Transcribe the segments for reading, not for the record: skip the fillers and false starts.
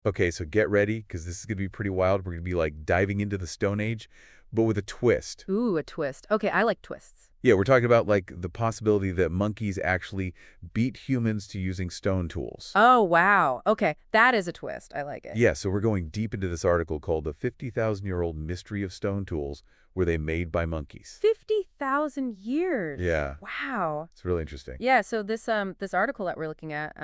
Okay, so get ready, because this is going to be pretty wild. We're going to be like diving into the Stone Age, but with a twist. Ooh, a twist. Okay, I like twists. Yeah, we're talking about like the possibility that monkeys actually beat humans to using stone tools. Oh, wow. Okay, that is a twist. I like it. Yeah, so we're going deep into this article called The 50,000-Year-Old Mystery of Stone Tools. Were they made by monkeys? 50,000 years. Yeah. Wow. It's really interesting. Yeah, so this article that we're looking at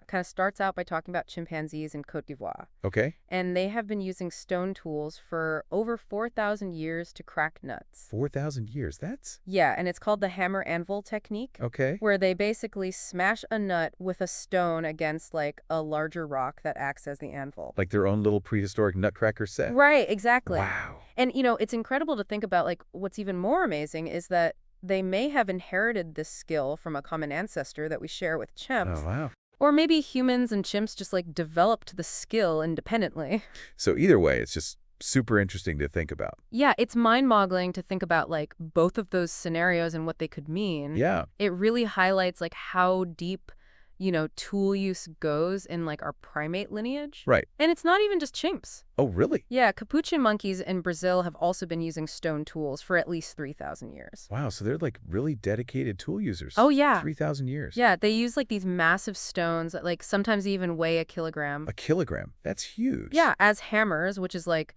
kind of starts out by talking about chimpanzees in Côte d'Ivoire. Okay. And they have been using stone tools for over 4,000 years to crack nuts. 4,000 years, that's... Yeah, and it's called the hammer-anvil technique. Okay. Where they basically smash a nut with a stone against, like, a larger rock that acts as the anvil. Like their own little prehistoric nutcracker set? Right, exactly. Wow. And, you know, it's incredible to think about, like, what's even more amazing is that they may have inherited this skill from a common ancestor that we share with chimps. Oh, wow. Or maybe humans and chimps just, like, developed the skill independently. So either way, it's just super interesting to think about. Yeah, it's mind-boggling to think about, like, both of those scenarios and what they could mean. Yeah. It really highlights, like, how deep, you know, tool use goes in, like, our primate lineage. Right. And it's not even just chimps. Oh, really? Yeah, capuchin monkeys in Brazil have also been using stone tools for at least 3,000 years. Wow, so they're like really dedicated tool users. Oh, yeah. 3,000 years. Yeah, they use, like, these massive stones that, like, sometimes even weigh a kilogram. A kilogram? That's huge. Yeah, as hammers, which is, like,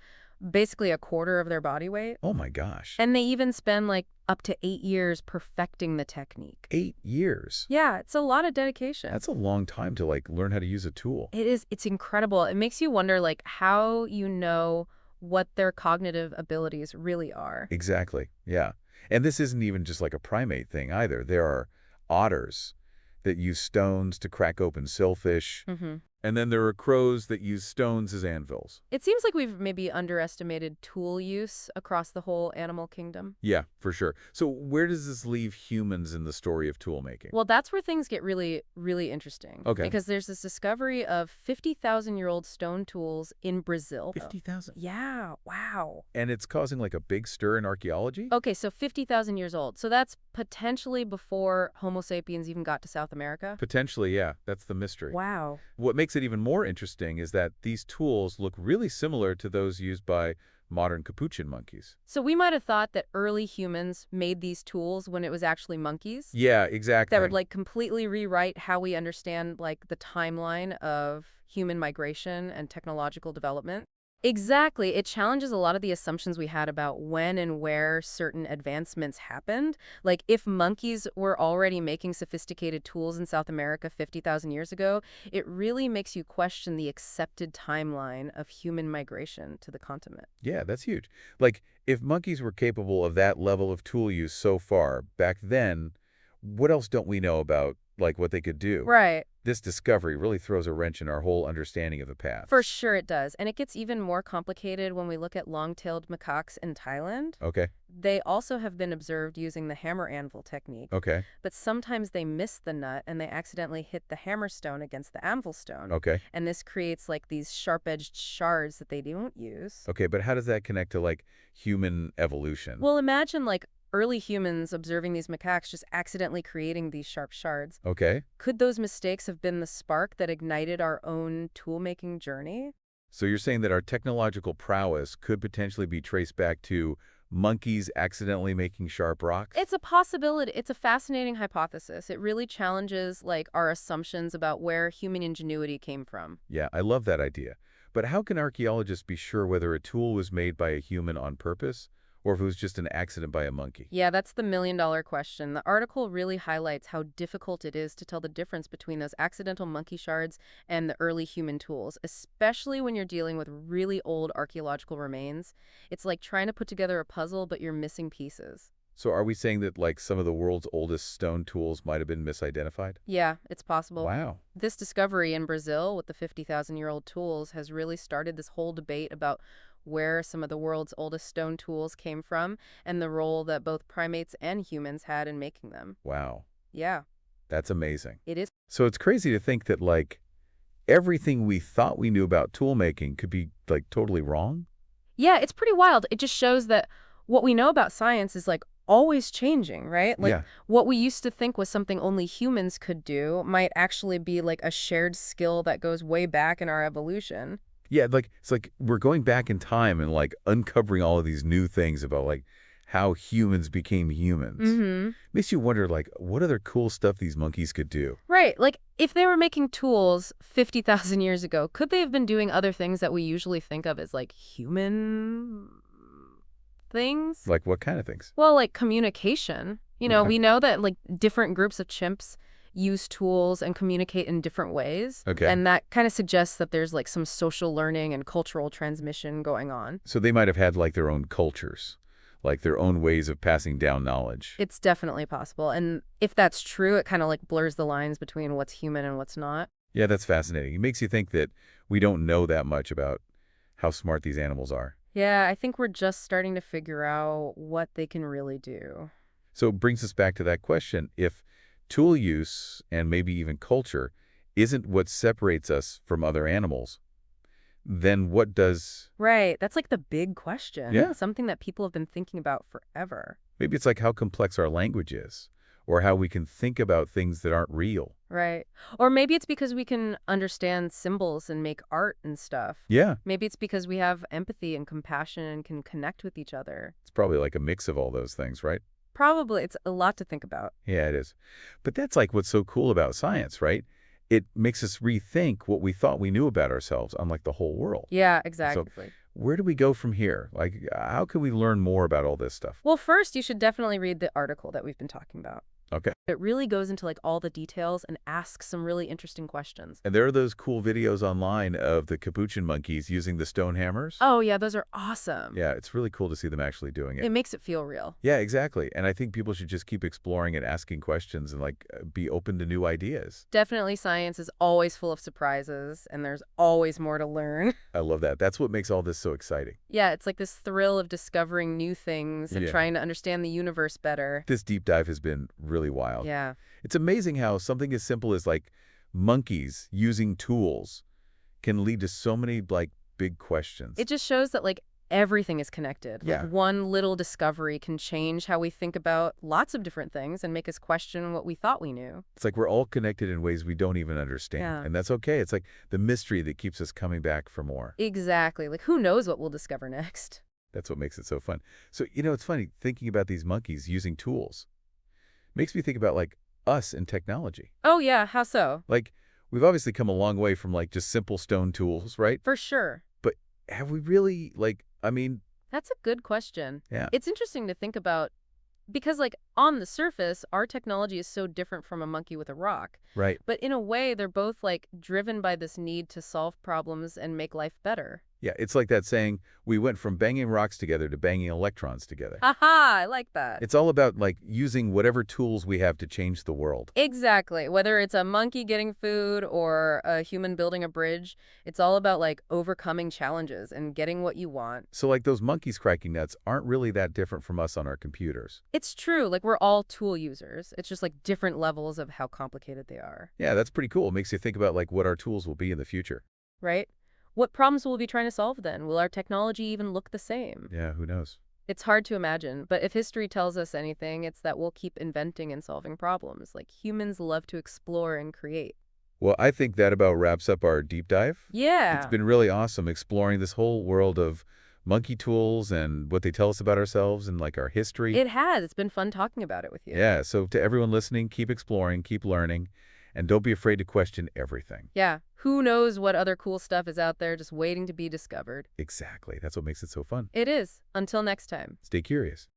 basically a quarter of their body weight. Oh, my gosh. And they even spend, like, up to 8 years perfecting the technique. 8 years? Yeah, it's a lot of dedication. That's a long time to, like, learn how to use a tool. It is. It's incredible. It makes you wonder, like, how you know what their cognitive abilities really are. Exactly, yeah. And this isn't even just like a primate thing either. There are otters that use stones to crack open silverfish. Mm-hmm. And then there are crows that use stones as anvils. It seems like we've maybe underestimated tool use across the whole animal kingdom. Yeah, for sure. So where does this leave humans in the story of tool making? Well, that's where things get really, really interesting. Okay. Because there's this discovery of 50,000-year-old stone tools in Brazil. 50,000? Yeah, wow. And it's causing like a big stir in archaeology? Okay, so 50,000 years old. So that's potentially before Homo sapiens even got to South America? Potentially, yeah. That's the mystery. Wow. What makes it even more interesting is that these tools look really similar to those used by modern capuchin monkeys. So we might have thought that early humans made these tools when it was actually monkeys? Yeah, exactly. That would, like, completely rewrite how we understand, like, the timeline of human migration and technological development? Exactly. It challenges a lot of the assumptions we had about when and where certain advancements happened. Like, if monkeys were already making sophisticated tools in South America 50,000 years ago, it really makes you question the accepted timeline of human migration to the continent. Yeah, that's huge. Like, if monkeys were capable of that level of tool use so far back then, what else don't we know about, like, what they could do? Right. This discovery really throws a wrench in our whole understanding of the past. For sure it does. And it gets even more complicated when we look at long-tailed macaques in Thailand. Okay. They also have been observed using the hammer-anvil technique. Okay. But sometimes they miss the nut and they accidentally hit the hammer stone against the anvil stone. Okay. And this creates, like, these sharp-edged shards that they don't use. Okay, but how does that connect to, like, human evolution? Well, imagine, like, early humans observing these macaques just accidentally creating these sharp shards. Okay. Could those mistakes have been the spark that ignited our own tool-making journey? So you're saying that our technological prowess could potentially be traced back to monkeys accidentally making sharp rocks? It's a possibility. It's a fascinating hypothesis. It really challenges, like, our assumptions about where human ingenuity came from. Yeah, I love that idea. But how can archaeologists be sure whether a tool was made by a human on purpose or if it was just an accident by a monkey? Yeah, that's the million-dollar question. The article really highlights how difficult it is to tell the difference between those accidental monkey shards and the early human tools, especially when you're dealing with really old archaeological remains. It's like trying to put together a puzzle, but you're missing pieces. So are we saying that, like, some of the world's oldest stone tools might have been misidentified? Yeah, it's possible. Wow. This discovery in Brazil with the 50,000-year-old tools has really started this whole debate about where some of the world's oldest stone tools came from and the role that both primates and humans had in making them. Wow. Yeah. That's amazing. It is. So it's crazy to think that, like, everything we thought we knew about tool making could be, like, totally wrong? Yeah, it's pretty wild. It just shows that what we know about science is, like, always changing, right? Like, yeah. What we used to think was something only humans could do might actually be, like, a shared skill that goes way back in our evolution. Yeah, like it's like we're going back in time and like uncovering all of these new things about like how humans became humans. Mm-hmm. Makes you wonder like what other cool stuff these monkeys could do. Right. Like, if they were making tools 50,000 years ago, could they have been doing other things that we usually think of as, like, human things? Like what kind of things? Well, like communication. Yeah. We know that, like, different groups of chimps use tools and communicate in different ways. Okay. And that kind of suggests that there's, like, some social learning and cultural transmission going on. So they might have had like their own cultures, like their own ways of passing down knowledge. It's definitely possible. And if that's true, it kind of, like, blurs the lines between what's human and what's not. Yeah, that's fascinating. It makes you think that we don't know that much about how smart these animals are. Yeah, I think we're just starting to figure out what they can really do. So it brings us back to that question. If tool use and maybe even culture isn't what separates us from other animals, then what does... Right. That's like the big question. Yeah. Something that people have been thinking about forever. Maybe it's like how complex our language is, or how we can think about things that aren't real. Right. Or maybe it's because we can understand symbols and make art and stuff. Yeah, Maybe it's because we have empathy and compassion and can connect with each other. it's probably like a mix of all those things, right? Probably. It's a lot to think about. Yeah, it is. But that's like what's so cool about science, right? It makes us rethink what we thought we knew about ourselves, unlike the whole world. Yeah, exactly. Where do we go from here? Like, how can we learn more about all this stuff? Well, first, you should definitely read the article that we've been talking about. Okay. It really goes into like all the details and asks some really interesting questions. And there are those cool videos online of the capuchin monkeys using the stone hammers. Oh, yeah, those are awesome. Yeah, it's really cool to see them actually doing it. It makes it feel real. Yeah, exactly. And I think people should just keep exploring and asking questions and like be open to new ideas. Definitely, science is always full of surprises, and there's always more to learn. I love that. That's what makes all this so exciting. Yeah, it's like this thrill of discovering new things and Yeah. trying to understand the universe better. This deep dive has been really wild. Yeah. It's amazing how something as simple as like monkeys using tools can lead to so many like big questions. It just shows that like everything is connected. Yeah. Like one little discovery can change how we think about lots of different things and make us question what we thought we knew. It's like we're all connected in ways we don't even understand. Yeah. And that's okay. It's like the mystery that keeps us coming back for more. Exactly. Like who knows what we'll discover next? That's what makes it so fun. So, it's funny thinking about these monkeys using tools. Makes me think about like us and technology. Oh yeah, how so? Like we've obviously come a long way from like just simple stone tools, right? For sure. But have we really That's a good question. yeah. It's interesting to think about because, like, on the surface, our technology is so different from a monkey with a rock. Right. But in a way, they're both, like, driven by this need to solve problems and make life better. Yeah, it's like that saying, we went from banging rocks together to banging electrons together. Haha, I like that. It's all about like using whatever tools we have to change the world. Exactly. Whether it's a monkey getting food or a human building a bridge, it's all about, like, overcoming challenges and getting what you want. So like those monkeys cracking nuts aren't really that different from us on our computers. It's true. Like, we're all tool users. It's just, like, different levels of how complicated they are. Yeah, that's pretty cool. It makes you think about like what our tools will be in the future. Right? What problems will we be trying to solve then? Will our technology even look the same? Yeah, who knows? It's hard to imagine, but if history tells us anything, it's that we'll keep inventing and solving problems. Like, humans love to explore and create. Well, I think that about wraps up our deep dive. Yeah. It's been really awesome exploring this whole world of monkey tools and what they tell us about ourselves and like our history. It has. It's been fun talking about it with you. Yeah, so to everyone listening, keep exploring, keep learning, and don't be afraid to question everything. Yeah. Who knows what other cool stuff is out there just waiting to be discovered? Exactly. That's what makes it so fun. It is. Until next time. Stay curious.